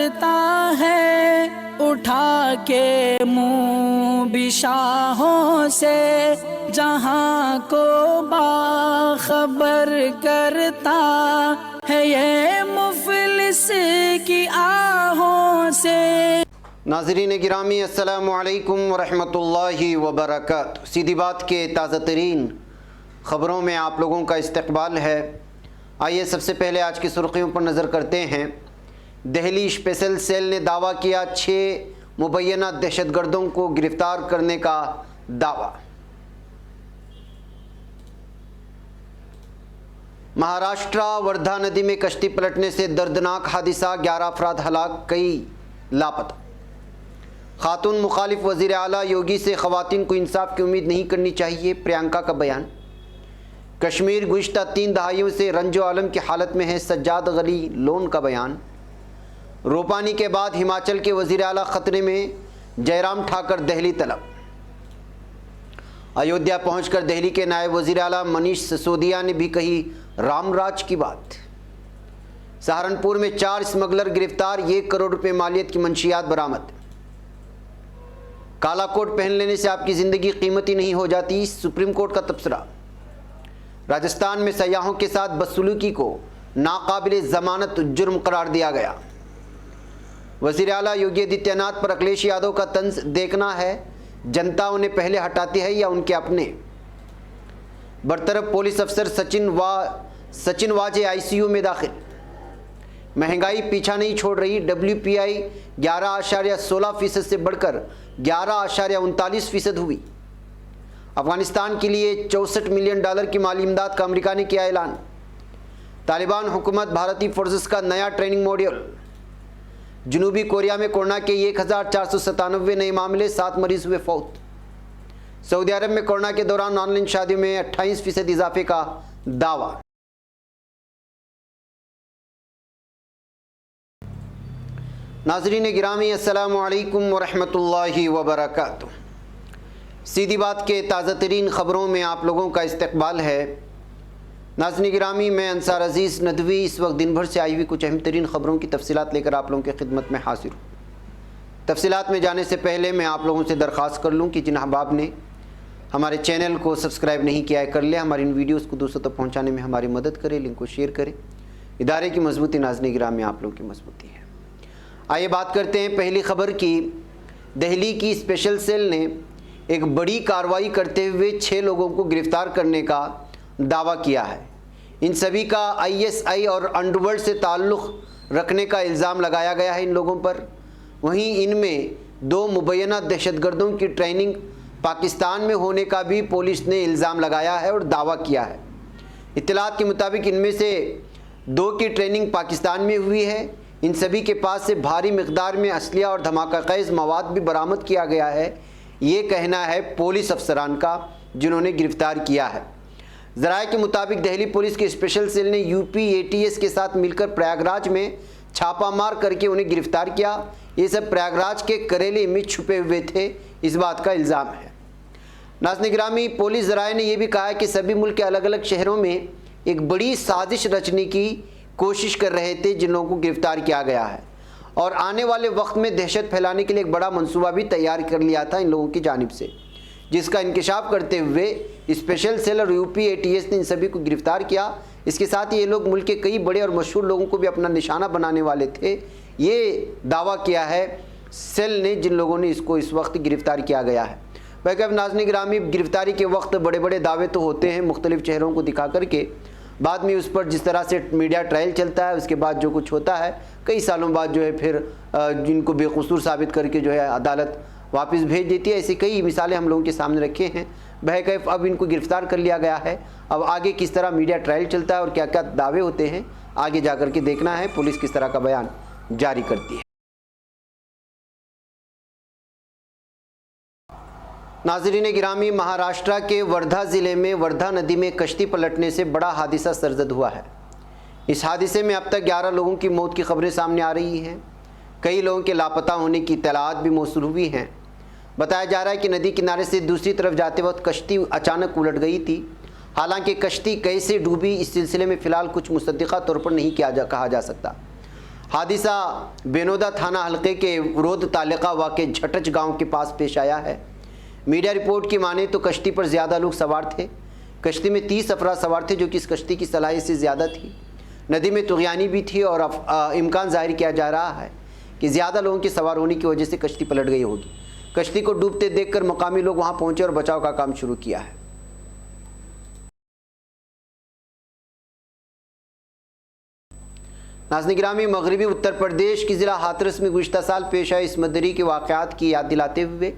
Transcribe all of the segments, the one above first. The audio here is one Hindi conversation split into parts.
करता है उठा के मुँह बिशाहों से, जहाँ को बाखबर करता है ये मुफलिस की आहों से। नाज़रीन गिरामी अस्सलामु अलैकुम वरहमतुल्लाहि वबरकातुहू। सीधी बात के ताज़ा तरीन ख़बरों में आप लोगों का इस्तकबाल है। आइए सबसे पहले आज की सुर्खियों पर नज़र करते हैं। दिल्ली स्पेशल सेल ने दावा किया 6 मुबैना दहशतगर्दों को गिरफ्तार करने का दावा। महाराष्ट्र वर्धा नदी में कश्ती पलटने से दर्दनाक हादसा, 11 अफराद हलाक, कई लापता। खातून मुखालिफ वज़ीर आला योगी से ख़वातीन को इंसाफ की उम्मीद नहीं करनी चाहिए, प्रियंका का बयान। कश्मीर गुज़िश्ता 3 दहाइयों से रंजो आलम की हालत में है, सज्जाद गली लोन का बयान। रोपानी के बाद हिमाचल के वज़ीर आला ख़तरे में, जयराम ठाकर दिल्ली तलब। अयोध्या पहुंचकर दिल्ली के नायब वज़ीर आला मनीष सिसोदिया ने भी कही रामराज की बात। सहारनपुर में 4 स्मगलर गिरफ्तार, 1 करोड़ रुपए मालियत की मंशियात बरामद। काला कोट पहन लेने से आपकी ज़िंदगी कीमती नहीं हो जाती, सुप्रीम कोर्ट का तबसरा। राजस्थान में सयाहों के साथ बदसलूकी को नाकाबिले ज़मानत जुर्म करार दिया गया। वज़ीर आला योगी आदित्यनाथ पर अखिलेश यादव का तंज देखना है, जनता उन्हें पहले हटाती है या उनके अपने। बरतरफ पुलिस अफसर सचिन वाजे आईसीयू में दाखिल। महंगाई पीछा नहीं छोड़ रही, WPI 11.16% से बढ़कर 11.39% हुई। अफगानिस्तान के लिए $64 मिलियन की माली इमदाद का अमेरिका ने किया ऐलान। तालिबान हुकूमत भारतीय फोर्सेस का नया ट्रेनिंग मॉड्यूल। जनूबी कोरिया में कोरोना के 1497 नए मामले, 7 मरीज हुए फौत। सऊदी अरब में कोरोना के दौरान ऑनलाइन शादियों में 28% इजाफे का दावा। नाज़रीन गिरामी अस्सलामु अलैकुम वरहमतुल्लाहि वबरकातुहू। सीधी बात के ताज़ा तरीन ख़बरों में आप लोगों का इस्तकबाल है। नाज़रीन गिरामी, मैं अंसार अज़ीज़ नदवी इस वक्त दिन भर से आई हुई कुछ अहम तरीन ख़बरों की तफसीलात लेकर आप लोगों की खिदमत में हाजिर हूँ। तफसीलात में जाने से पहले मैं आप लोगों से दरख्वास्त कर लूँ कि जिन अहबाब ने हमारे चैनल को सब्सक्राइब नहीं किया है कर ले, हमारी इन वीडियोज़ को दूसरों तक पहुँचाने में हमारी मदद करें, लिंक को शेयर करें। इदारे की मजबूती नाज़रीन गिरामी आप लोगों की मजबूती है। आइए बात करते हैं पहली खबर की। दिल्ली की स्पेशल सेल ने एक बड़ी कार्रवाई करते हुए 6 लोगों को गिरफ्तार करने का दावा किया है। इन सभी का ISI और अंडरवर्ल्ड से ताल्लुक़ रखने का इल्ज़ाम लगाया गया है इन लोगों पर। वहीं इनमें 2 मुबैना दहशतगर्दों की ट्रेनिंग पाकिस्तान में होने का भी पुलिस ने इल्ज़ाम लगाया है और दावा किया है। इत्तलात के मुताबिक इनमें से 2 की ट्रेनिंग पाकिस्तान में हुई है। इन सभी के पास से भारी मिक़दार में असलिया और धमाका खेज़ मवाद भी बरामद किया गया है, ये कहना है पुलिस अफसरान का जिन्होंने गिरफ्तार किया है। ज़राए के मुताबिक दिल्ली पुलिस के स्पेशल सेल ने UP ATS के साथ मिलकर प्रयागराज में छापा मार करके उन्हें गिरफ्तार किया। ये सब प्रयागराज के करेले में छुपे हुए थे, इस बात का इल्ज़ाम है। नाज़रीन गिरामी, पुलिस ज़राए ने यह भी कहा है कि सभी मुल्क के अलग अलग शहरों में एक बड़ी साजिश रचने की कोशिश कर रहे थे जिन लोगों को गिरफ्तार किया गया है, और आने वाले वक्त में दहशत फैलाने के लिए एक बड़ा मंसूबा भी तैयार कर लिया था इन लोगों की जानिब से, जिसका इंकशाफ करते हुए स्पेशल सेल और UP ATS ने इन सभी को गिरफ्तार किया। इसके साथ ही ये लोग मुल्क के कई बड़े और मशहूर लोगों को भी अपना निशाना बनाने वाले थे, ये दावा किया है सेल ने जिन लोगों ने इसको इस वक्त गिरफ्तार किया गया है। वैसे नाज़रीन गिरामी, गिरफ्तारी के वक्त बड़े बड़े दावे तो होते हैं मुख्तलिफ चेहरों को दिखा करके, बाद में उस पर जिस तरह से मीडिया ट्रायल चलता है उसके बाद जो कुछ होता है, कई सालों बाद जो है फिर जिनको बेकसूर साबित करके जो है अदालत वापस भेज देती है। ऐसी कई मिसालें हम लोगों के सामने रखे हैं। बहरकैफ अब इनको गिरफ्तार कर लिया गया है। अब आगे किस तरह मीडिया ट्रायल चलता है और क्या क्या दावे होते हैं, आगे जा कर के देखना है पुलिस किस तरह का बयान जारी करती है। नाज़रीन गिरामी, महाराष्ट्र के वर्धा ज़िले में वर्धा नदी में कश्ती पलटने से बड़ा हादसा सरजद हुआ है। इस हादसे में अब तक 11 लोगों की मौत की खबरें सामने आ रही हैं। कई लोगों के लापता होने की इत्तलात भी मौसूल हुई हैं। बताया जा रहा है कि नदी किनारे से दूसरी तरफ जाते वक्त कश्ती अचानक उलट गई थी। हालांकि कश्ती कैसे डूबी इस सिलसिले में फ़िलहाल कुछ मुसद्दिक़ा तौर पर नहीं कहा जा सकता। हादिसा बेनोदा थाना हल्के के रोद तालिका वाक़े झटच गांव के पास पेश आया है। मीडिया रिपोर्ट की माने तो कश्ती पर ज़्यादा लोग सवार थे। कश्ती में 30 अफराद सवार थे, जो कि इस कश्ती की सलाहियत से ज़्यादा थी। नदी में तुग़यानी भी थी और इम्कान ज़ाहिर किया जा रहा है कि ज़्यादा लोगों के सवार होने की वजह से कश्ती पलट गई होगी। कश्ती को डूबते देखकर मकामी लोग वहां पहुंचे और बचाव का काम शुरू किया है। नाज़रीन गिरामी, मगरबी उत्तर प्रदेश की ज़िला हाथरस में गुज़िश्ता साल पेश आए इस्मत-दरी के वाक़यात की याद दिलाते हुए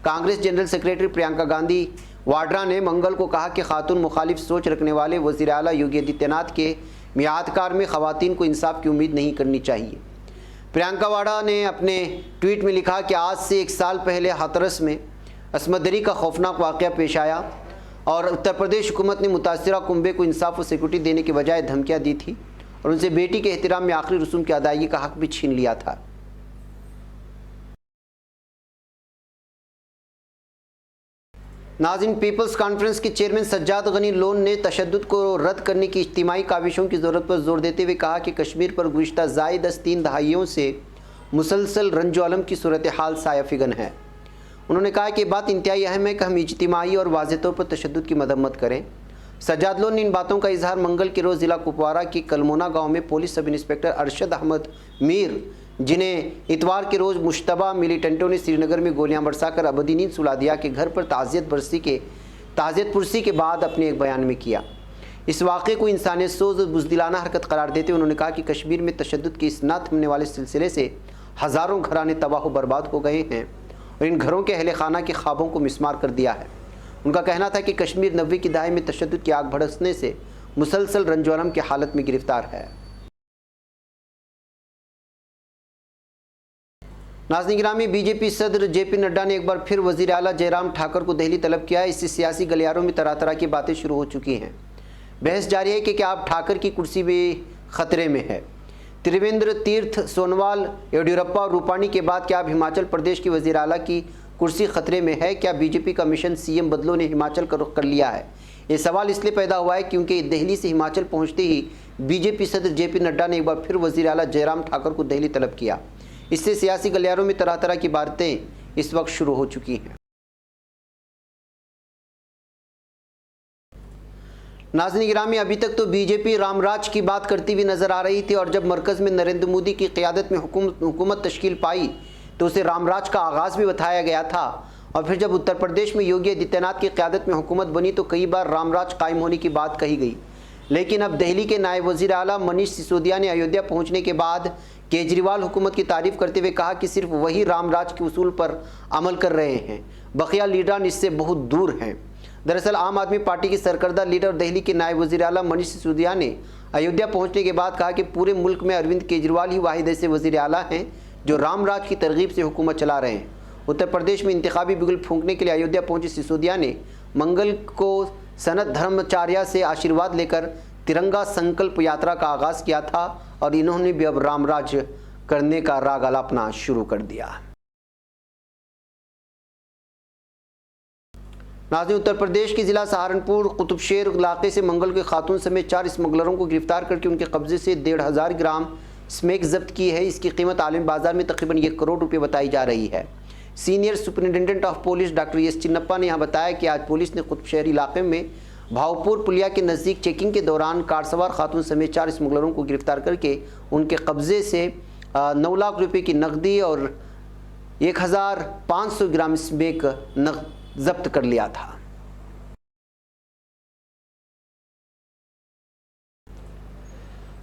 कांग्रेस जनरल सेक्रेटरी प्रियंका गांधी वाड्रा ने मंगल को कहा कि खातून मुखालिफ सोच रखने वाले वज़ीर आला योगी आदित्यनाथ के मियादकार में ख़वातीन को इंसाफ की उम्मीद नहीं करनी चाहिए। प्रियंका वाड्रा ने अपने ट्वीट में लिखा कि आज से 1 साल पहले हाथरस में इस्मत-दरी का खौफनाक वाक़या पेश आया और उत्तर प्रदेश हुकूमत ने मुतासिरा कुंबे को इंसाफ और सिक्योरिटी देने के बजाय धमकियाँ दी थी और उनसे बेटी के एहतराम में आखिरी रसूम की अदायगी का हक भी छीन लिया था। नाज़रीन, पीपल्स कॉन्फ्रेंस के चेयरमैन सज्जाद गनी लोन ने तशद्दुद को रद्द करने की इज्तिमाई काविशों की ज़रूरत पर जोर देते हुए कहा कि कश्मीर पर गुज़िश्ता ज़ायद 3 दहाइयों से मुसलसल रंजो अलम की सूरत हाल साया-फिगन है। उन्होंने कहा कि बात इंतहाई अहम है कि हम इज्तिमाई और वाज़ेह तौर पर तशद्दुद की मदम्मत करें। सज्जाद लोन ने इन बातों का इजहार मंगल के रोज़ ज़िला कुपवारा की कलमोना गाँव में police sub inspector Arshad Ahmad Mir, जिन्हें इतवार के रोज़ मुश्तबा मिलिटेंटों ने श्रीनगर में गोलियां बरसाकर अबदी नींद सुला दिया के घर पर ताज़ियत पुरसी के बाद अपने एक बयान में किया। इस वाक़े को इंसानियत सोज़ और बुज़दिलाना हरकत करार देते हुए उन्होंने कहा कि कश्मीर में तशद्दुद के इस ना थमने वाले सिलसिले से हज़ारों घराने तबाह व बर्बाद हो गए हैं और इन घरों के अहले खाना के ख्वाबों को मिसमार कर दिया है। उनका कहना था कि कश्मीर 90 की दहाई में तशद्दुद की आग भड़कने से मुसलसल रंजोलम की हालत में गिरफ्तार है। नाज़रीन गिरामी, बीजेपी सदर जेपी नड्डा ने एक बार फिर वज़ीर आला जयराम ठाकुर को दिल्ली तलब किया है। इससे सियासी गलियारों में तरह तरह की बातें शुरू हो चुकी हैं। बहस जारी है कि क्या अब ठाकुर की कुर्सी भी खतरे में है। त्रिवेंद्र तीर्थ, सोनवाल, येडियुरप्पा और रूपाणी के बाद क्या अब हिमाचल प्रदेश की वज़ीर आला की कुर्सी खतरे में है? क्या बीजेपी का मिशन सीएम बदलो ने हिमाचल का रुख कर लिया है? ये सवाल इसलिए पैदा हुआ है क्योंकि दिल्ली से हिमाचल पहुँचते ही बीजेपी सदर जेपी नड्डा ने एक बार फिर वज़ीर आला जयराम ठाकुर को दिल्ली तलब किया। इससे सियासी गलियारों में तरह तरह की बातें इस वक्त शुरू हो चुकी हैं। नाज़रीन गिरामी, अभी तक तो बीजेपी रामराज की बात करती हुई नजर आ रही थी और जब मरकज़ में नरेंद्र मोदी की क़यादत में हुकूमत तश्कील पाई तो उसे रामराज का आगाज़ भी बताया गया था और फिर जब उत्तर प्रदेश में योगी आदित्यनाथ की क़यादत में हुकूमत बनी तो कई बार रामराज कायम होने की बात कही गई। लेकिन अब दिल्ली के नायब वज़ीर आला मनीष सिसोदिया ने अयोध्या पहुँचने के बाद केजरीवाल हुकूमत की तारीफ़ करते हुए कहा कि सिर्फ वही रामराज के उसूल पर अमल कर रहे हैं, बकिया लीडरान इससे बहुत दूर हैं। दरअसल आम आदमी पार्टी के सरकर्दा लीडर और दिल्ली के नायब वज़ीर आला मनीष सिसोदिया ने अयोध्या पहुंचने के बाद कहा कि पूरे मुल्क में अरविंद केजरीवाल ही वाहिद ऐसे वज़ीर आला हैं जो रामराज की तरगीब से हुकूमत चला रहे हैं। उत्तर प्रदेश में इंतखाबी बिगुल फूंकने के लिए अयोध्या पहुंचे सिसोदिया ने मंगल को सनत धर्माचार्य से आशीर्वाद लेकर तिरंगा संकल्प यात्रा का आगाज़ किया था और इन्होंने भी अब रामराज करने का राग अलापना शुरू कर दिया। नाज़रीन, उत्तर प्रदेश के ज़िला सहारनपुर कुतुबशेर इलाके से मंगल के खातून समेत 4 स्मगलरों को गिरफ्तार करके उनके कब्जे से 1500 ग्राम स्मैक जब्त की है। इसकी कीमत आलमी बाजार में तकरीबन 1 करोड़ रुपये बताई जा रही है। Senior superintendent of police doctor S Chinnappa ने यहाँ बताया कि आज पुलिस ने कुतुबशेर इलाके में भावपुर पुलिया के नज़दीक चेकिंग के दौरान कार सवार खातून समेत 4 स्मगलरों को गिरफ्तार करके उनके कब्जे से 9 लाख रुपए की नकदी और 1500 ग्राम स्मैक जब्त कर लिया था।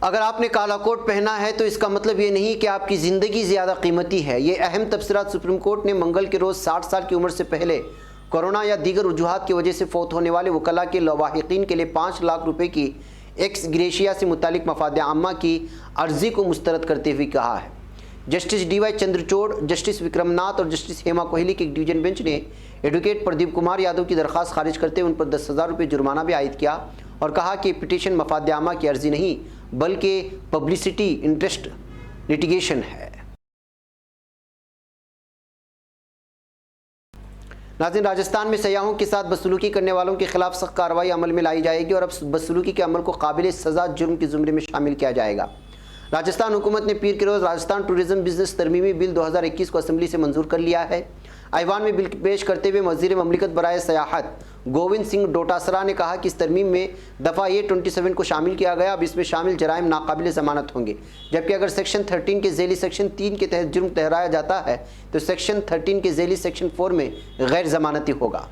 अगर आपने काला कोट पहना है तो इसका मतलब ये नहीं कि आपकी ज़िंदगी ज़्यादा कीमती है। ये अहम तबसरात सुप्रीम कोर्ट ने मंगल के रोज़ 60 साल की उम्र से पहले कोरोना या दीगर वजूहात की वजह से फौत होने वाले वकला के लवाहिकीन के लिए 5 लाख रुपए की एक्स ग्रेशिया से मुतालिक मफाद आम्मा की अर्जी को मुस्तरद करते हुए कहा है। Justice DY Chandrachud, justice Vikram Nath और जस्टिस हेमा कोहली के एक डिवीजन बेंच ने एडवोकेट प्रदीप कुमार यादव की दरख्वास्त खारिज करते हुए उन पर 10,000 रुपये जुर्माना भी आयद किया और कहा कि पिटीशन मफाद आम्मा की अर्जी नहीं बल्कि पब्लिसिटी इंटरेस्ट लिटिगेशन है। नाज़रीन, राजस्थान में सयाहों के साथ बदसलूकी करने वालों के खिलाफ सख्त कार्रवाई अमल में लाई जाएगी और अब बदसलूकी के अमल को काबिल सज़ा जुर्म के ज़ुमरे में शामिल किया जाएगा। राजस्थान हुकूमत ने पीर के रोज़ राजस्थान टूरिज्म बिजनेस तरमीमी बिल 2021 को असम्बली से मंजूर कर लिया है। ऐवान में बिल पेश करते हुए वज़ीर ममलिकत बराए सयाहत गोविंद सिंह डोटासरा ने कहा कि इस तरमीम में दफ़ा A27 को शामिल किया गया। अब इसमें शामिल जराइम नाकाबिल ज़मानत होंगे, जबकि अगर सेक्शन 13 के ज़ैली सेक्शन 3 के तहत जुर्म ठहराया जाता है तो सेक्शन 13 के ज़ैली सेक्शन 4 में गैर ज़मानती होगा।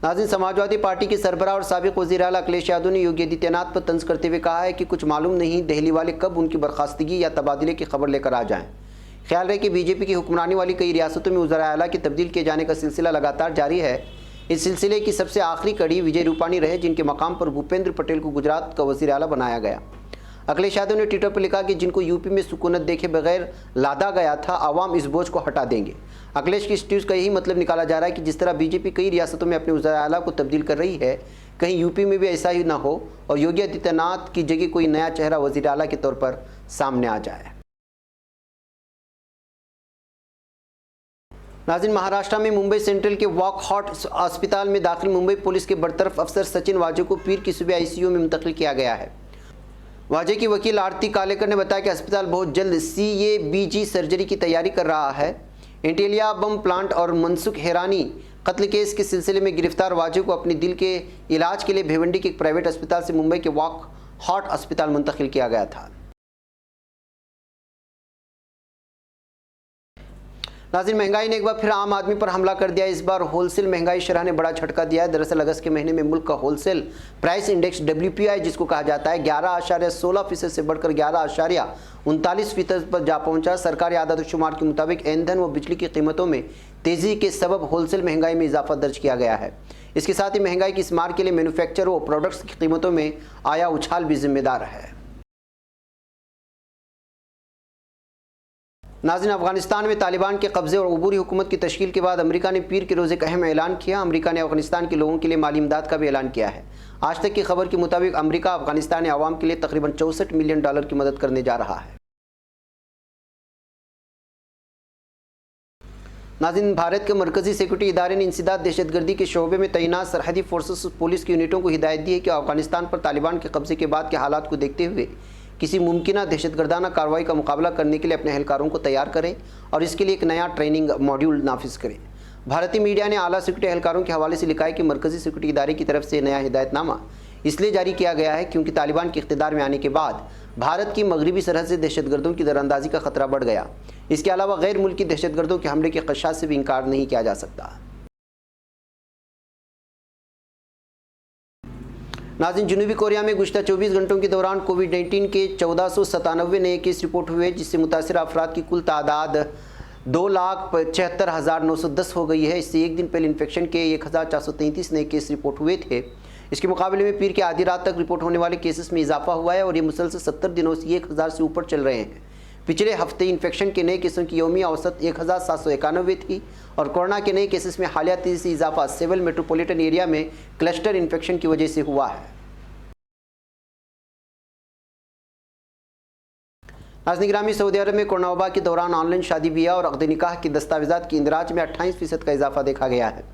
नाज़रीन, समाजवादी पार्टी के सरबराह और साबिक़ वज़ीर आला अखिलेश यादव ने योगी आदित्यनाथ पर तंज करते हुए कहा है कि कुछ मालूम नहीं दिल्ली वाले कब उनकी बर्खास्तगी या तबादले की खबर लेकर आ जाएं। ख्याल रहे कि बीजेपी की हुक्मरानी वाली कई रियासतों में वज़ीर आला की तब्दील किए जाने का सिलसिला लगातार जारी है। इस सिलसिले की सबसे आखिरी कड़ी विजय रूपानी रहे, जिनके मकाम पर भूपेंद्र पटेल को गुजरात का वज़ीर आला बनाया गया। अखिलेश यादव ने ट्विटर पर लिखा कि जिनको यूपी में सुकूनत देखे बगैर लादा गया था, आवाम इस बोझ को हटा देंगे। अखिलेश की इस ट्वीट का यही मतलब निकाला जा रहा है कि जिस तरह बीजेपी कई रियासतों में अपने वज़ीर आला को तब्दील कर रही है, कहीं यूपी में भी ऐसा ही ना हो और योगी आदित्यनाथ की जगह कोई नया चेहरा वज़ीर आला के तौर पर सामने आ जाए। नाज़रीन, महाराष्ट्र में मुंबई सेंट्रल के वॉकहार्ट अस्पताल में दाखिल मुंबई पुलिस के बरतरफ अफसर सचिन वाजे को पीर की सुबह ICU में मुंतकिल किया गया है। वाजे की वकील आरती कालेकर ने बताया कि अस्पताल बहुत जल्द CABG सर्जरी की तैयारी कर रहा है। एंटेलिया बम प्लांट और मनसुख हैरानी कत्ल केस के सिलसिले में गिरफ्तार वाजे को अपने दिल के इलाज के लिए भिवंडी के एक प्राइवेट अस्पताल से मुंबई के वॉकहार्ट अस्पताल मुंतकिल किया गया था। नाज़रीन, महंगाई ने एक बार फिर आम आदमी पर हमला कर दिया। इस बार होलसेल महंगाई शरह ने बड़ा झटका दिया है। दरअसल अगस्त के महीने में मुल्क का होलसेल प्राइस इंडेक्स WPI जिसको कहा जाता है 11.16% से बढ़कर 11.39% पर जा पहुंचा। सरकारी आदाद शुमार के मुताबिक ईंधन व बिजली की कीमतों में तेज़ी के सबब होलसेल महंगाई में इजाफा दर्ज किया गया है। इसके साथ ही महंगाई की इस मार के लिए मैन्युफैक्चर व प्रोडक्ट्स की कीमतों में आया उछाल भी जिम्मेदार है। नाज़रीन, अफगानिस्तान में तालिबान के कब्जे और अबूरी हुकूमत की तश्कील के बाद अमेरिका ने पीर के रोज़ एक अहम ऐलान किया। अमेरिका ने अफगानिस्तान के लोगों के लिए माली इमदाद का भी ऐलान किया है। आज तक की खबर के मुताबिक अमेरिका अफगानिस्तान आवाम के लिए तकरीबन $64 मिलियन की मदद करने जा रहा है। नाज़रीन, भारत के मरकज़ी सिक्योरिटी इदारे ने इंसदाद दहशतगर्दी के शोबे में तैनात सरहदी फोर्सेस पुलिस की यूनिटों को हिदायत दी है कि अफगानिस्तान पर तालिबान के कब्जे के बाद के हालात को देखते हुए किसी मुमकिना दहशतगर्दाना कार्रवाई का मुकाबला करने के लिए अपने एहलकारों को तैयार करें और इसके लिए एक नया ट्रेनिंग मॉड्यूल नाफिज करें। भारतीय मीडिया ने आला सिक्योरिटी एहलकारों के हवाले से लिखा है कि मरकज़ी सिक्योरिटी इदारे की तरफ से नया हिदायतनामा इसलिए जारी किया गया है क्योंकि तालिबान के इख्तिदार में आने के बाद भारत की मगरबी सरहद से दहशतगर्दों की दरअंदाजी का खतरा बढ़ गया। इसके अलावा गैर मुल्की दहशतगर्दों के हमले के खदशात से भी इनकार नहीं किया जा सकता। नाज़रीन, जनूबी कोरिया में गुज़श्ता 24 घंटों के दौरान कोविड-19 के 1497 नए केस रिपोर्ट हुए, जिससे मुतासिर अफराद की कुल तादाद 2,75,910 हो गई है। इससे एक दिन पहले इन्फेक्शन के 1,433 नए केस रिपोर्ट हुए थे। इसके मुकाबले में पीर की आधी रात तक रिपोर्ट होने वाले केसेस में इजाफा हुआ है और ये मुसलसल 70 दिनों से 1,000 से ऊपर चल रहे हैं। पिछले हफ्ते इन्फेक्शन के नए केसों की यौमी औसत 1,791 थी और कोरोना के नए केसेस में हालिया तेजी से इजाफा सेवल मेट्रोपॉलिटन एरिया में क्लस्टर इन्फेक्शन की वजह से हुआ है। नाज़रीन गिरामी, सऊदी अरब में कोरोना वबा के दौरान ऑनलाइन शादी ब्याह और अक़द निकाह के दस्तावेज़ात की इंदराज में 28% का इजाफा देखा गया है।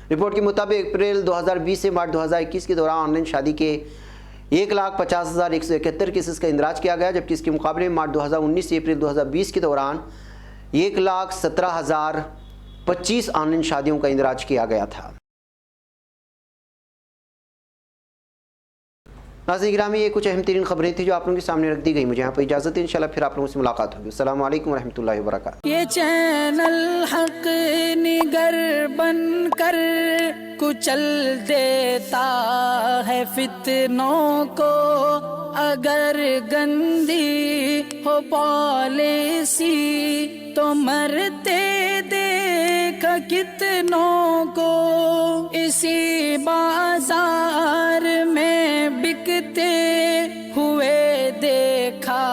रिपोर्ट के मुताबिक अप्रैल 2020 से मार्च 2021 के दौरान ऑनलाइन शादी के 1,50,171 केसेस का इंदराज किया गया, जबकि इसके मुकाबले में मार्च 2019 से अप्रैल 2020 के दौरान 1,17,025 ऑनलाइन शादियों का इंदराज किया गया था। नाज़रीन गिरामी, ये कुछ अहम तरीन खबरें थी जो आप लोगों के सामने रख दी गई। मुझे यहाँ पर इजाज़त है, इंशाल्लाह फिर आप लोगों से मुलाकात होगी। अस्सलाम वालेकुम रहमतुल्लाहि व बरकातहू। ये चैनल हक निगर बन कर कुचल देता है फितनों को, अगर गंदी हो पॉलिसी तो मरते देख कितनों को। इसी बाजार में बिकते हुए देखा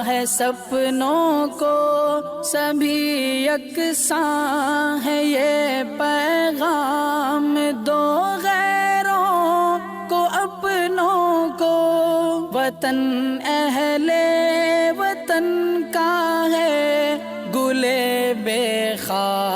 है सपनों को, सभी यकसां है ये पैगाम दो गैरों को अपनों को। वतन अहले वतन का है गुले बेखार